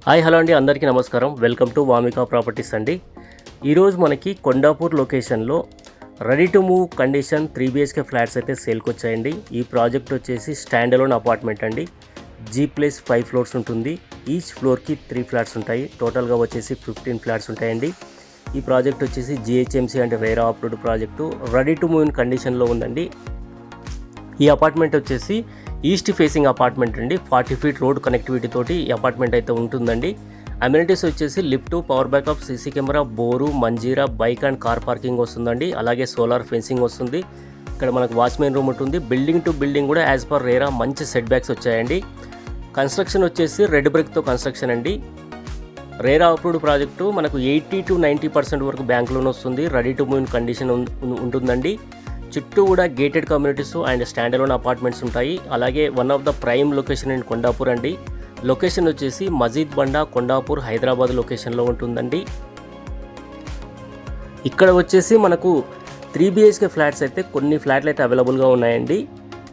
Hi hello అండి, అందరికీ నమస్కారం. వెల్కమ్ టు వామికా ప్రాపర్టీస్ అండి. ఈరోజు మనకి కొండాపూర్ లొకేషన్లో ready to move condition 3 BHK flats అయితే సేల్కి వచ్చాయండి. ఈ ప్రాజెక్ట్ వచ్చేసి స్టాండ్ అలోన్ అపార్ట్మెంట్ అండి. G+5 ఫ్లోర్స్ ఉంటుంది. ఈచ్ ఫ్లోర్కి 3 ఫ్లాట్స్ ఉంటాయి. టోటల్గా వచ్చేసి 15 ఫ్లాట్స్ ఉంటాయండి. ఈ ప్రాజెక్ట్ వచ్చేసి GHMC అంటే RERA approved project ready to move కండిషన్లో ఉందండి. ఈ అపార్ట్మెంట్ వచ్చేసి ఈస్ట్ ఫేసింగ్ అపార్ట్మెంట్ అండి. 40 ఫీట్ రోడ్ కనెక్టివిటీ తోటి ఈ అపార్ట్మెంట్ అయితే ఉంటుందండి. అమ్యూనిటీస్ వచ్చేసి lift, power backup, CC camera, bore, Manjira, bike and car parking వస్తుందండి. అలాగే సోలార్ ఫెన్సింగ్ వస్తుంది. ఇక్కడ మనకు వాచ్మెన్ రూమ్ ఉంటుంది. బిల్డింగ్ టు బిల్డింగ్ కూడా యాజ్ పర్ రేరా మంచి సెట్ బ్యాక్స్ వచ్చాయండి. కన్స్ట్రక్షన్ వచ్చేసి రెడ్ బ్రిక్తో కన్స్ట్రక్షన్ అండి. రేరా అప్రూవ్డ్ ప్రాజెక్టు మనకు 80 to 90% వరకు బ్యాంక్ లోన్ వస్తుంది. రెడీ టు మూవ్ కండిషన్ ఉంటుందండి. చుట్టూ కూడా gated communities and standalone apartments ఉంటాయి. అలాగే one of the prime location in Kondapur అండి. లొకేషన్ వచ్చేసి మజీద్ బండా, కొండాపూర్, హైదరాబాద్ లొకేషన్లో ఉంటుందండి. ఇక్కడ వచ్చేసి మనకు 3 BHK ఫ్లాట్స్ అయితే కొన్ని ఫ్లాట్లు అయితే అవైలబుల్గా ఉన్నాయండి.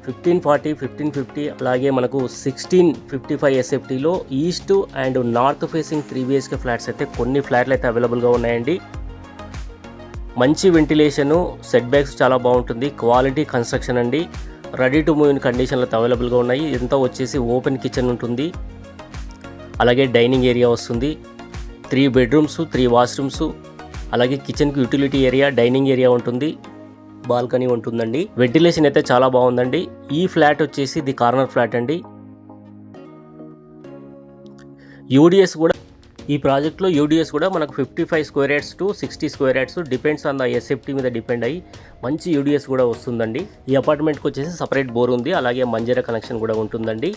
1540, 1550 అలాగే మనకు 1655 SFTలో east and north facing 3 BHK flats అయితే కొన్ని ఫ్లాట్లు అయితే అవైలబుల్గా ఉన్నాయండి. మంచి వెంటిలేషను, సెట్ బ్యాక్స్ చాలా బాగుంటుంది. క్వాలిటీ కన్స్ట్రక్షన్ అండి. రెడీ టు మూవ్ ఇన్ కండిషన్లో అవైలబుల్గా ఉన్నాయి. ఇదంతా వచ్చేసి ఓపెన్ కిచెన్ ఉంటుంది. అలాగే డైనింగ్ ఏరియా వస్తుంది. 3 బెడ్రూమ్స్, 3 వాష్రూమ్స్, అలాగే కిచెన్కి యూటిలిటీ ఏరియా, డైనింగ్ ఏరియా ఉంటుంది. బాల్కనీ ఉంటుందండి. వెంటిలేషన్ అయితే చాలా బాగుందండి. ఈ ఫ్లాట్ వచ్చేసి ఇది కార్నర్ ఫ్లాట్ అండి. యూడిఎస్ కూడా ఈ ప్రాజెక్ట్లో యూడిఎస్ కూడా మనకు 55 square yards to 60 square yards depends on the SFT మీద డిపెండ్ అయ్యి మంచి యూడిఎస్ కూడా వస్తుందండి. ఈ అపార్ట్మెంట్కి వచ్చేసి సపరేట్ బోర్ ఉంది. అలాగే మంజీరా కనెక్షన్ కూడా ఉంటుందండి.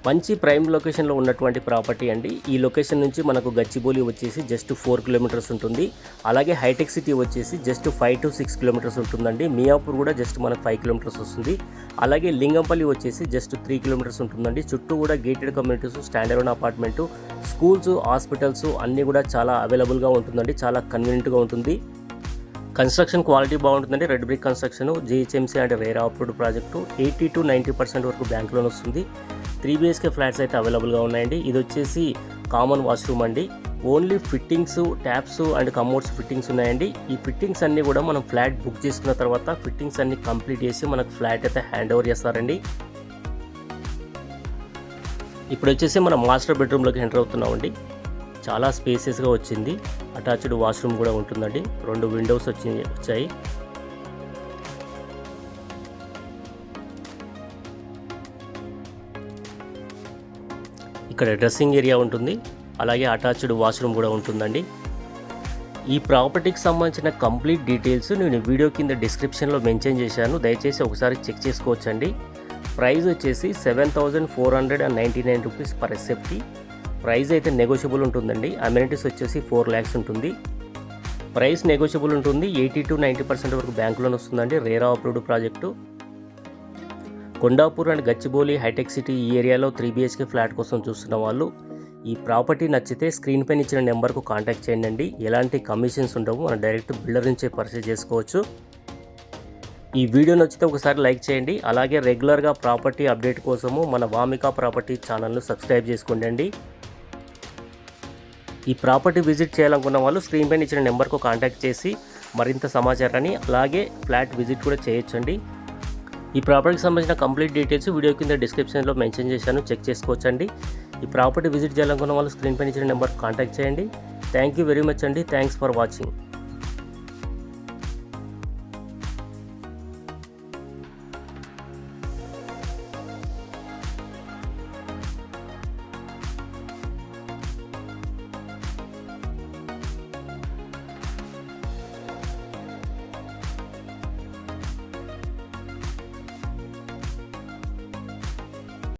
మంచి ప్రైమ్ లొకేషన్లో ఉన్నటువంటి ప్రాపర్టీ అండి. ఈ లొకేషన్ నుంచి మనకు గచ్చిబౌలి వచ్చేసి జస్ట్ 4 కిలోమీటర్స్ ఉంటుంది. అలాగే హైటెక్ సిటీ వచ్చేసి జస్ట్ 5 to 6 కిలోమీటర్స్ ఉంటుందండి. మియాపూర్ కూడా జస్ట్ మనకు 5 కిలోమీటర్స్ వస్తుంది. అలాగే లింగంపల్లి వచ్చేసి జస్ట్ 3 కిలోమీటర్స్ ఉంటుందండి. చుట్టూ కూడా gated communities, stand alone apartment, schools, hospitals అన్నీ కూడా చాలా అవైలబుల్గా ఉంటుందండి. చాలా కన్వీనియంట్గా ఉంటుంది. కన్స్ట్రక్షన్ క్వాలిటీ బాగుంటుందండి. రెడ్ బ్రిక్ కన్స్ట్రక్షన్, GHMC అంటే రేరా అప్రూవ్డ్ ప్రాజెక్టు. 80 to 90% వరకు బ్యాంక్ లోన్ వస్తుంది. 3 BHK ఫ్లాట్స్ అయితే అవైలబుల్గా ఉన్నాయండి. ఇది వచ్చేసి కామన్ వాష్రూమ్ అండి. Only fittings, taps and commodes fittings ఉన్నాయండి. ఈ ఫిట్టింగ్స్ అన్నీ కూడా మనం ఫ్లాట్ బుక్ చేసుకున్న తర్వాత ఫిట్టింగ్స్ అన్నీ కంప్లీట్ చేసి మనకు ఫ్లాట్ అయితే హ్యాండ్ ఓవర్ చేస్తారండి. ఇప్పుడు వచ్చేసి మనం మాస్టర్ బెడ్రూమ్లోకి ఎంటర్ అవుతున్నామండి. చాలా స్పేసెస్గా వచ్చింది. అటాచ్డ్ వాష్రూమ్ కూడా ఉంటుందండి. 2 విండోస్ వచ్చాయి. ఇక్కడ డ్రెస్సింగ్ ఏరియా ఉంటుంది. అలాగే అటాచ్డ్ వాష్రూమ్ కూడా ఉంటుందండి. ఈ ప్రాపర్టీకి సంబంధించిన కంప్లీట్ డీటెయిల్స్ నేను వీడియో కింద డిస్క్రిప్షన్లో మెన్షన్ చేశాను. దయచేసి ఒకసారి చెక్ చేసుకోవచ్చండి. ప్రైస్ వచ్చేసి 7,499 రూపీస్ పర్ SFT. ప్రైస్ అయితే నెగోషియబుల్ ఉంటుందండి. అమ్యూనిటీస్ వచ్చేసి 4 lakhs ఉంటుంది. ప్రైస్ నెగోషియబుల్ ఉంటుంది. 80 to 90% వరకు బ్యాంక్ లోన్ వస్తుందండి. RERA approved project. Kondapur and Gachibowli, Hitech City ఈ ఏరియాలో 3 BHK ఫ్లాట్ కోసం చూస్తున్న వాళ్ళు ఈ ప్రాపర్టీ నచ్చితే స్క్రీన్ పైన ఇచ్చిన నెంబర్కు కాంటాక్ట్ చేయండి. ఎలాంటి కమిషన్స్ ఉండవు. మనం డైరెక్ట్ బిల్డర్ నుంచే పర్చేజ్ చేసుకోవచ్చు. ఈ వీడియో నచ్చితే ఒకసారి లైక్ చేయండి. అలాగే రెగ్యులర్గా ప్రాపర్టీ అప్డేట్ కోసము మన వామికా ప్రాపర్టీ ఛానల్ను సబ్స్క్రైబ్ చేసుకోండి. ఈ ప్రాపర్టీ విజిట్ చేయాలనుకున్న వాళ్ళు స్క్రీన్ పైన ఇచ్చిన నెంబర్కు కాంటాక్ట్ చేసి మరింత సమాచారాన్ని అలాగే ఫ్లాట్ విజిట్ కూడా చేయొచ్చండి. ఈ ప్రాపర్టీకి సంబంధించిన కంప్లీట్ డీటెయిల్స్ వీడియో కింద డిస్క్రిప్షన్లో మెన్షన్ చేశాను. చెక్ చేసుకోవచ్చండి. ఈ ప్రాపర్టీ విజిట్ చేయాలనుకున్న వాళ్ళు స్క్రీన్ పైన ఇచ్చిన నెంబర్కి కాంటాక్ట్ చేయండి. థ్యాంక్ యూ వెరీ మచ్ అండి. Thanks for watching.